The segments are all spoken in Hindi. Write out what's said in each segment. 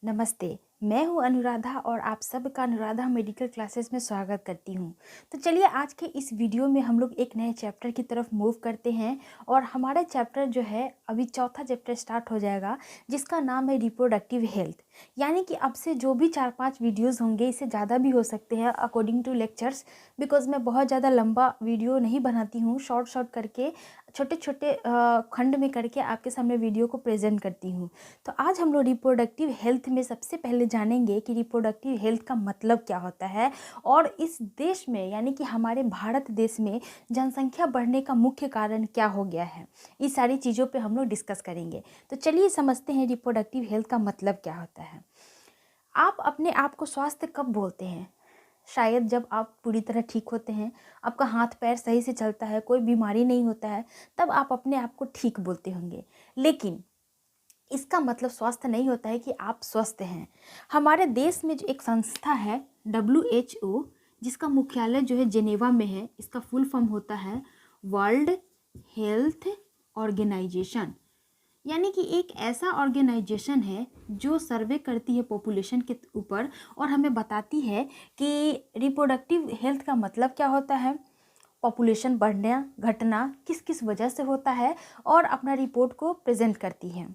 नमस्ते। मैं हूँ अनुराधा और आप सबका अनुराधा मेडिकल क्लासेस में स्वागत करती हूँ। तो चलिए आज के इस वीडियो में हम लोग एक नए चैप्टर की तरफ मूव करते हैं और हमारा चैप्टर जो है अभी चौथा चैप्टर स्टार्ट हो जाएगा, जिसका नाम है रिप्रोडक्टिव हेल्थ। यानी कि अब से जो भी 4-5 वीडियोज़ होंगे, इससे ज़्यादा भी हो सकते हैं अकॉर्डिंग टू लेक्चर्स, बिकॉज मैं बहुत ज़्यादा लंबा वीडियो नहीं बनाती हूँ। शॉर्ट करके छोटे छोटे खंड में करके आपके सामने वीडियो को प्रेजेंट करती हूँ। तो आज हम लोग रिप्रोडक्टिव हेल्थ में सबसे पहले जानेंगे कि रिप्रोडक्टिव हेल्थ का मतलब क्या होता है और इस देश में यानी कि हमारे भारत देश में जनसंख्या बढ़ने का मुख्य कारण क्या हो गया है। इस सारी चीज़ों पे हम लोग डिस्कस करेंगे। तो चलिए समझते हैं रिप्रोडक्टिव हेल्थ का मतलब क्या होता है। आप अपने आप को स्वस्थ कब बोलते हैं? शायद जब आप पूरी तरह ठीक होते हैं, आपका हाथ पैर सही से चलता है, कोई बीमारी नहीं होता है, तब आप अपने आप को ठीक बोलते होंगे। लेकिन इसका मतलब स्वास्थ्य नहीं होता है कि आप स्वस्थ हैं। हमारे देश में जो एक संस्था है WHO, जिसका मुख्यालय जो है जेनेवा में है, इसका फुल फॉर्म होता है वर्ल्ड हेल्थ ऑर्गेनाइजेशन। यानी कि एक ऐसा ऑर्गेनाइजेशन है जो सर्वे करती है पॉपुलेशन के ऊपर और हमें बताती है कि रिप्रोडक्टिव हेल्थ का मतलब क्या होता है, पॉपुलेशन बढ़ना घटना किस किस वजह से होता है, और अपना रिपोर्ट को प्रेजेंट करती है।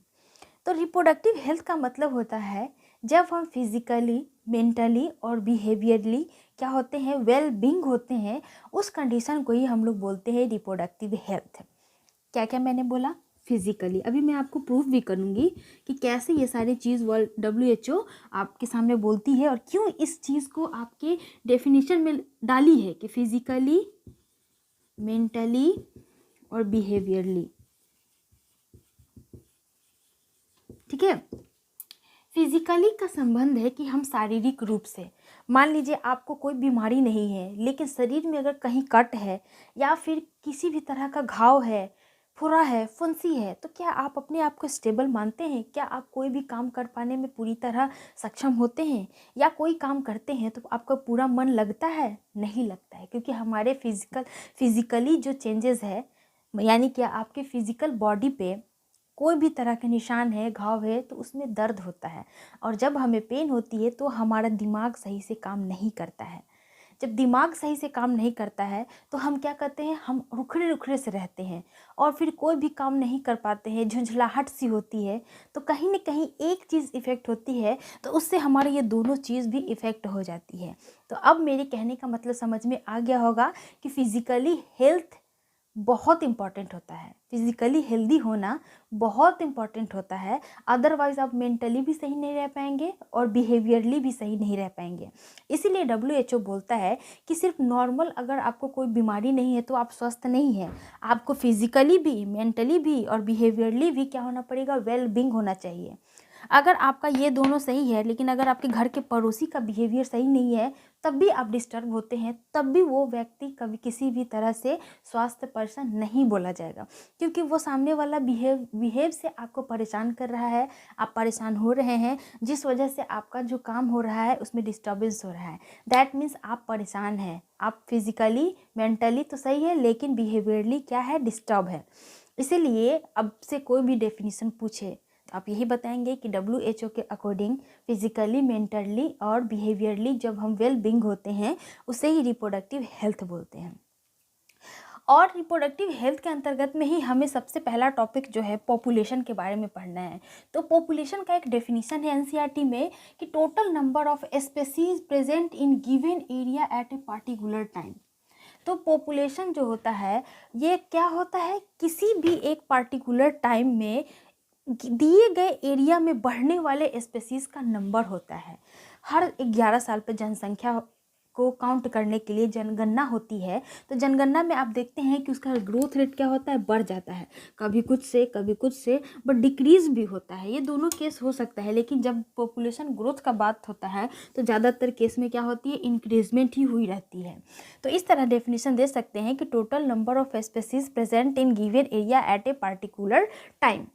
तो रिप्रोडक्टिव हेल्थ का मतलब होता है जब हम फिजिकली, मेंटली और बिहेवियरली क्या होते हैं, वेल बींग होते हैं, उस कंडीशन को ही हम लोग बोलते हैं रिप्रोडक्टिव हेल्थ। क्या क्या मैंने बोला? फिजिकली। अभी मैं आपको प्रूफ भी करूँगी कि कैसे ये सारी चीज़ वर्ल्ड WHO आपके सामने बोलती है और क्यों इस चीज़ को आपके डेफिनेशन में डाली है कि फिजिकली, मेंटली और बिहेवियरली। ठीक है। फिजिकली का संबंध है कि हम शारीरिक रूप से, मान लीजिए आपको कोई बीमारी नहीं है लेकिन शरीर में अगर कहीं कट है या फिर किसी भी तरह का घाव है, फुरा है, फुंसी है, तो क्या आप अपने आप को स्टेबल मानते हैं? क्या आप कोई भी काम कर पाने में पूरी तरह सक्षम होते हैं? या कोई काम करते हैं तो आपका पूरा मन लगता है? नहीं लगता है, क्योंकि हमारे फिजिकली जो चेंजेस है, यानी कि आपके फिजिकल बॉडी पे कोई भी तरह के निशान है, घाव है, तो उसमें दर्द होता है। और जब हमें पेन होती है तो हमारा दिमाग सही से काम नहीं करता है। जब दिमाग सही से काम नहीं करता है तो हम क्या करते हैं, हम रुखड़े रुखड़े से रहते हैं और फिर कोई भी काम नहीं कर पाते हैं, झुंझलाहट सी होती है। तो कहीं ना कहीं एक चीज़ इफ़ेक्ट होती है तो उससे हमारे ये दोनों चीज़ भी इफ़ेक्ट हो जाती है। तो अब मेरे कहने का मतलब समझ में आ गया होगा कि फिज़िकली हेल्थ बहुत इम्पॉर्टेंट होता है, फिज़िकली हेल्दी होना बहुत इम्पॉर्टेंट होता है। अदरवाइज़ आप मेंटली भी सही नहीं रह पाएंगे और बिहेवियरली भी सही नहीं रह पाएंगे। इसीलिए WHO बोलता है कि सिर्फ नॉर्मल अगर आपको कोई बीमारी नहीं है तो आप स्वस्थ नहीं हैं। आपको फिज़िकली भी, मेंटली भी और बिहेवियरली भी क्या होना पड़ेगा, वेल बींग होना चाहिए। अगर आपका ये दोनों सही है लेकिन अगर आपके घर के पड़ोसी का बिहेवियर सही नहीं है, तब भी आप डिस्टर्ब होते हैं, तब भी वो व्यक्ति कभी किसी भी तरह से स्वास्थ्य पर्सन नहीं बोला जाएगा, क्योंकि वो सामने वाला बिहेव से आपको परेशान कर रहा है, आप परेशान हो रहे हैं, जिस वजह से आपका जो काम हो रहा है उसमें डिस्टर्बेंस हो रहा है। दैट मीन्स आप परेशान हैं, आप फिजिकली मेंटली तो सही है लेकिन बिहेवियरली क्या है, डिस्टर्ब है। इसीलिए अब से कोई भी डेफिनेशन पूछे तो आप यही बताएंगे कि WHO के अकॉर्डिंग फिजिकली, मेंटली और बिहेवियरली जब हम वेल बींग होते हैं उसे ही रिप्रोडक्टिव हेल्थ बोलते हैं। और रिप्रोडक्टिव हेल्थ के अंतर्गत में ही हमें सबसे पहला टॉपिक जो है पॉपुलेशन के बारे में पढ़ना है। तो पॉपुलेशन का एक डेफिनेशन है NCERT में कि total number of species present in given area at a particular time. तो पॉपुलेशन जो होता है ये क्या होता है, किसी भी एक पार्टिकुलर टाइम में दिए गए एरिया में बढ़ने वाले स्पेसीज का नंबर होता है। हर 11 साल पर जनसंख्या को काउंट करने के लिए जनगणना होती है। तो जनगणना में आप देखते हैं कि उसका ग्रोथ रेट क्या होता है, बढ़ जाता है, कभी कुछ से बट डिक्रीज भी होता है। ये दोनों केस हो सकता है, लेकिन जब पॉपुलेशन ग्रोथ का बात होता है तो ज़्यादातर केस में क्या होती है, इंक्रीजमेंट ही हुई रहती है। तो इस तरह डेफिनेशन दे सकते हैं कि total number of species present in given area at a particular time.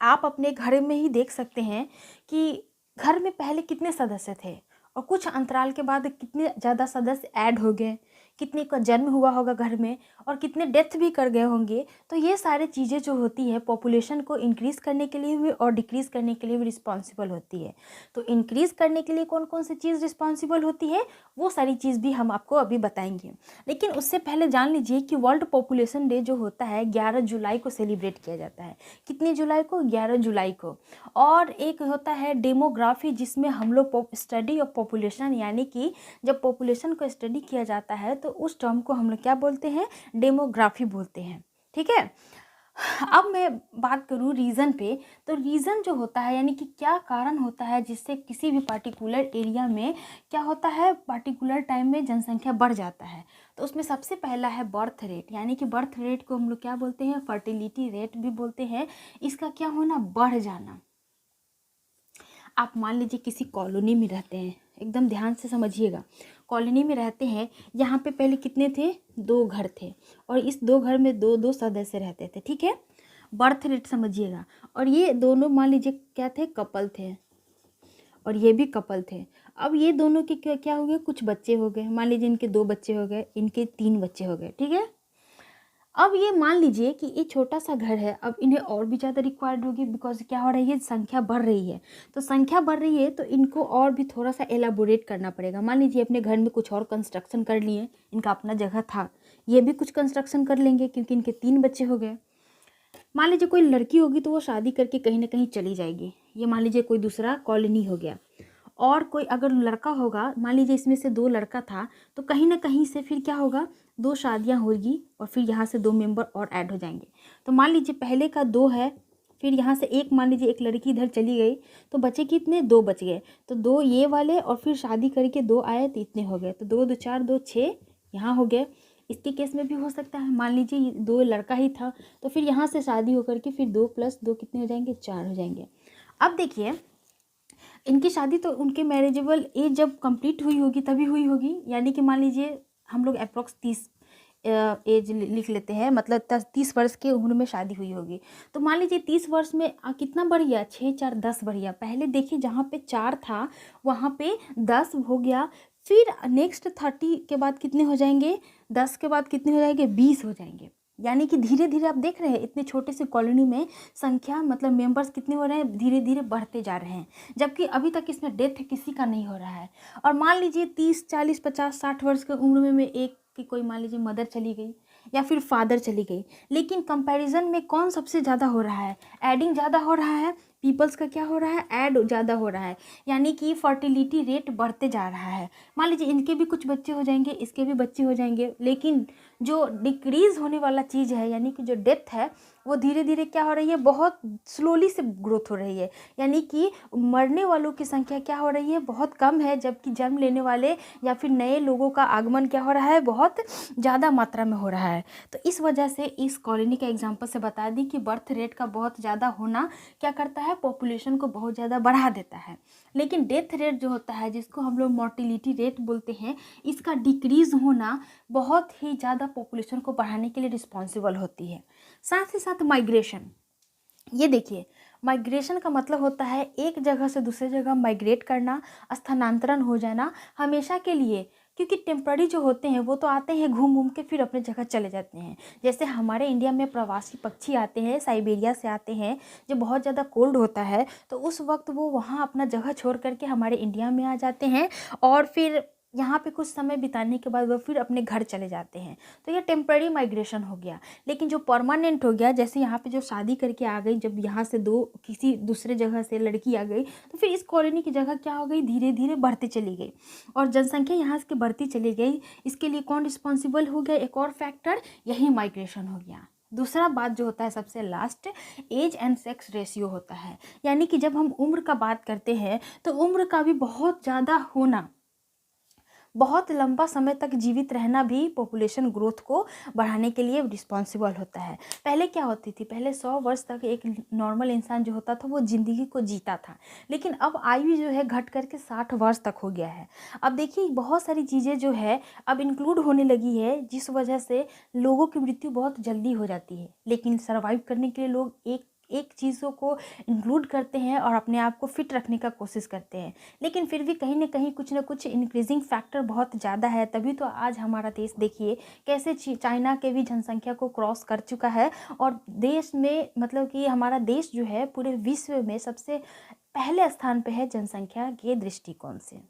आप अपने घर में ही देख सकते हैं कि घर में पहले कितने सदस्य थे और कुछ अंतराल के बाद कितने ज़्यादा सदस्य ऐड हो गए, कितने का जन्म हुआ होगा घर में और कितने डेथ भी कर गए होंगे। तो ये सारी चीज़ें जो होती है पॉपुलेशन को इंक्रीज़ करने के लिए भी और डिक्रीज़ करने के लिए भी रिस्पॉन्सिबल होती है। तो इंक्रीज़ करने के लिए कौन कौन सी चीज़ रिस्पॉन्सिबल होती है वो सारी चीज़ भी हम आपको अभी बताएंगे। लेकिन उससे पहले जान लीजिए कि वर्ल्ड पॉपुलेशन डे जो होता है 11 जुलाई को सेलिब्रेट किया जाता है। कितनी जुलाई को? 11 जुलाई को। और एक होता है डेमोग्राफी, जिसमें हम लोग स्टडी ऑफ पॉपुलेशन, यानी कि जब पॉपुलेशन को स्टडी किया जाता है तो उस टर्म को हम लोग क्या बोलते हैं? डेमोग्राफी बोलते हैं। ठीक है। अब मैं बात करूँ रीज़न पे, तो रीज़न जो होता है यानी कि क्या कारण होता है जिससे किसी भी पार्टिकुलर एरिया में क्या होता है, पार्टिकुलर टाइम में जनसंख्या बढ़ जाता है। तो उसमें सबसे पहला है बर्थ रेट, यानी कि बर्थ रेट को हम लोग क्या बोलते हैं? फर्टिलिटी रेट भी बोलते हैं। इसका क्या होना? बढ़ जाना। आप मान लीजिए किसी कॉलोनी में रहते हैं, एकदम ध्यान से समझिएगा। कॉलोनी में रहते हैं, यहाँ पे पहले कितने थे? 2 घर थे और इस 2 घर में 2-2 सदस्य रहते थे। ठीक है। बर्थ रेट समझिएगा। और ये दोनों मान लीजिए क्या थे? कपल थे और ये भी कपल थे। अब ये दोनों के क्या हो गए? कुछ बच्चे हो गए। मान लीजिए इनके 2 बच्चे हो गए, इनके 3 बच्चे हो गए। ठीक है। अब ये मान लीजिए कि ये छोटा सा घर है, अब इन्हें और भी ज़्यादा रिक्वायर्ड होगी, बिकॉज क्या हो रही है? संख्या बढ़ रही है। तो संख्या बढ़ रही है तो इनको और भी थोड़ा सा एलाबोरेट करना पड़ेगा। मान लीजिए अपने घर में कुछ और कंस्ट्रक्शन कर लिए, इनका अपना जगह था, ये भी कुछ कंस्ट्रक्शन कर लेंगे क्योंकि इनके 3 बच्चे हो गए। मान लीजिए कोई लड़की होगी तो वो शादी करके कहीं ना कहीं चली जाएगी। ये मान लीजिए कोई दूसरा कॉलोनी हो गया। और कोई अगर लड़का होगा, मान लीजिए इसमें से 2 लड़का था, तो कहीं ना कहीं से फिर क्या होगा? 2 शादियां होगी और फिर यहाँ से 2 मेंबर और ऐड हो जाएंगे। तो मान लीजिए पहले का 2 है, फिर यहाँ से एक, मान लीजिए एक लड़की इधर चली गई तो बचे कितने? 2 बच गए। तो 2 ये वाले और फिर शादी करके 2 आए तो इतने हो गए। तो 2 2 4 2 6 यहाँ हो गए। इसके केस में भी हो सकता है, मान लीजिए 2 लड़का ही था तो फिर यहाँ से शादी होकर के फिर 2 + 2 कितने हो जाएंगे? 4 हो जाएंगे। अब देखिए इनकी शादी तो उनके मैरिजेबल एज जब कंप्लीट हुई होगी तभी हुई होगी, यानी कि मान लीजिए हम लोग अप्रोक्स 30 एज लिख लेते हैं, मतलब 30 वर्ष की उम्र में शादी हुई होगी। तो मान लीजिए 30 वर्ष में कितना बढ़ गया? 6 4 10 बढ़ गया। पहले देखिए जहाँ पे 4 था वहाँ पे 10 हो गया। फिर नेक्स्ट 30 के बाद कितने हो जाएंगे? 10 के बाद कितने हो जाएंगे? 20 हो जाएंगे। यानी कि धीरे धीरे आप देख रहे हैं इतने छोटे से कॉलोनी में संख्या, मतलब मेंबर्स कितने हो रहे हैं? धीरे धीरे बढ़ते जा रहे हैं, जबकि अभी तक इसमें डेथ किसी का नहीं हो रहा है। और मान लीजिए 30 40 50 60 वर्ष की उम्र में एक की कोई मान लीजिए मदर चली गई या फिर फादर चली गई, लेकिन कंपैरिजन में कौन सबसे ज़्यादा हो रहा है? एडिंग ज़्यादा हो रहा है। पीपल्स का क्या हो रहा है? ऐड ज़्यादा हो रहा है, यानी कि फर्टिलिटी रेट बढ़ते जा रहा है। मान लीजिए इनके भी कुछ बच्चे हो जाएंगे, इसके भी बच्चे हो जाएंगे, लेकिन जो डिक्रीज़ होने वाला चीज़ है यानी कि जो डेथ है वो धीरे धीरे क्या हो रही है? बहुत स्लोली से ग्रोथ हो रही है, यानी कि मरने वालों की संख्या क्या हो रही है? बहुत कम है, जबकि जन्म लेने वाले या फिर नए लोगों का आगमन क्या हो रहा है? बहुत ज़्यादा मात्रा में हो रहा है। तो इस वजह से इस कॉलोनी का एग्जाम्पल से बता दी कि बर्थ रेट का बहुत ज़्यादा होना क्या करता है? पॉपुलेशन को बहुत ज़्यादा बढ़ा देता है। लेकिन डेथ रेट जो होता है, जिसको हम लोग मोर्टिलिटी रेट बोलते हैं, इसका डिक्रीज़ होना बहुत ही ज़्यादा पॉपुलेशन को बढ़ाने के लिए रिस्पॉन्सिबल होती है। साथ ही साथ माइग्रेशन, ये देखिए माइग्रेशन का मतलब होता है एक जगह से दूसरे जगह माइग्रेट करना, स्थानांतरण हो जाना हमेशा के लिए, क्योंकि टेम्पररी जो होते हैं वो तो आते हैं घूम घूम के फिर अपने जगह चले जाते हैं। जैसे हमारे इंडिया में प्रवासी पक्षी आते हैं, साइबेरिया से आते हैं, जब बहुत ज़्यादा कोल्ड होता है तो उस वक्त वो वहाँ अपना जगह छोड़ करके हमारे इंडिया में आ जाते हैं और फिर यहाँ पे कुछ समय बिताने के बाद वो फिर अपने घर चले जाते हैं। तो ये टेम्पररी माइग्रेशन हो गया। लेकिन जो परमानेंट हो गया, जैसे यहाँ पे जो शादी करके आ गई, जब यहाँ से 2 किसी दूसरे जगह से लड़की आ गई तो फिर इस कॉलोनी की जगह क्या हो गई? धीरे धीरे बढ़ती चली गई और जनसंख्या यहाँ से बढ़ती चली गई। इसके लिए कौन रिस्पॉन्सिबल हो गया? एक और फैक्टर, यही माइग्रेशन हो गया। दूसरा बात जो होता है सबसे last, age and sex ratio होता है, यानी कि जब हम उम्र का बात करते हैं तो उम्र का भी बहुत ज़्यादा होना, बहुत लंबा समय तक जीवित रहना भी पॉपुलेशन ग्रोथ को बढ़ाने के लिए रिस्पॉन्सिबल होता है। पहले क्या होती थी? पहले 100 वर्ष तक एक नॉर्मल इंसान जो होता था वो ज़िंदगी को जीता था, लेकिन अब आयु जो है घट करके 60 वर्ष तक हो गया है। अब देखिए बहुत सारी चीज़ें जो है अब इंक्लूड होने लगी है, जिस वजह से लोगों की मृत्यु बहुत जल्दी हो जाती है, लेकिन सर्वाइव करने के लिए लोग एक एक चीज़ों को इंक्लूड करते हैं और अपने आप को फिट रखने का कोशिश करते हैं, लेकिन फिर भी कहीं ना कहीं कुछ ना कुछ इंक्रीजिंग फैक्टर बहुत ज़्यादा है। तभी तो आज हमारा देश देखिए कैसे चाइना के भी जनसंख्या को क्रॉस कर चुका है, और देश में मतलब कि हमारा देश जो है पूरे विश्व में सबसे पहले स्थान पे है जनसंख्या के दृष्टिकोण से।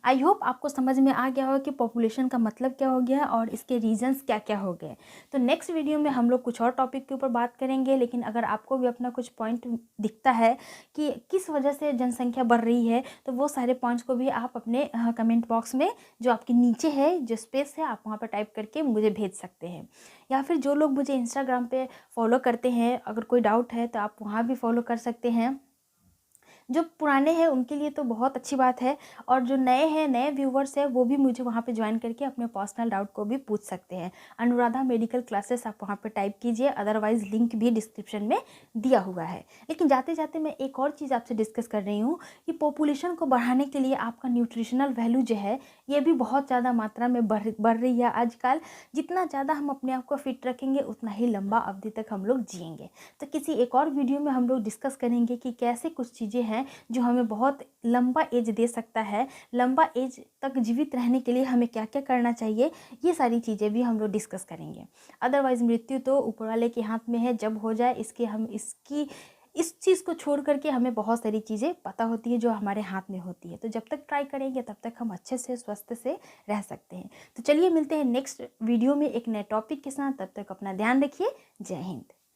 आई होप आपको समझ में आ गया हो कि पॉपुलेशन का मतलब क्या हो गया और इसके रीजंस क्या क्या हो गए। तो नेक्स्ट वीडियो में हम लोग कुछ और टॉपिक के ऊपर बात करेंगे, लेकिन अगर आपको भी अपना कुछ पॉइंट दिखता है कि किस वजह से जनसंख्या बढ़ रही है, तो वो सारे पॉइंट्स को भी आप अपने कमेंट बॉक्स में जो आपके नीचे है जो स्पेस है आप वहाँ पर टाइप करके मुझे भेज सकते हैं, या फिर जो लोग मुझे इंस्टाग्राम पे फॉलो करते हैं अगर कोई डाउट है तो आप वहाँ भी फॉलो कर सकते हैं। जो पुराने हैं उनके लिए तो बहुत अच्छी बात है, और जो नए हैं, नए व्यूवर्स हैं, वो भी मुझे वहाँ पे ज्वाइन करके अपने पर्सनल डाउट को भी पूछ सकते हैं। अनुराधा मेडिकल क्लासेस आप वहाँ पे टाइप कीजिए, अदरवाइज़ लिंक भी डिस्क्रिप्शन में दिया हुआ है। लेकिन जाते जाते मैं एक और चीज़ आपसे डिस्कस कर रही हूँ कि पॉपुलेशन को बढ़ाने के लिए आपका न्यूट्रिशनल वैल्यू जो है ये भी बहुत ज़्यादा मात्रा में बढ़ रही है आजकल। जितना ज़्यादा हम अपने आप को फिट रखेंगे उतना ही लंबा अवधि तक हम लोग जिएंगे। तो किसी एक और वीडियो में हम लोग डिस्कस करेंगे कि कैसे कुछ चीज़ें हैं जो हमें बहुत लंबा एज दे सकता है, लंबा एज तक जीवित रहने के लिए हमें क्या क्या करना चाहिए, ये सारी चीज़ें भी हम लोग डिस्कस करेंगे। अदरवाइज़ मृत्यु तो ऊपर वाले के हाथ में है, जब हो जाए इस चीज़ को छोड़ करके हमें बहुत सारी चीज़ें पता होती है जो हमारे हाथ में होती है। तो जब तक ट्राई करेंगे तब तक हम अच्छे से स्वस्थ से रह सकते हैं। तो चलिए मिलते हैं नेक्स्ट वीडियो में एक नए टॉपिक के साथ, तब तक अपना ध्यान रखिए। जय हिंद।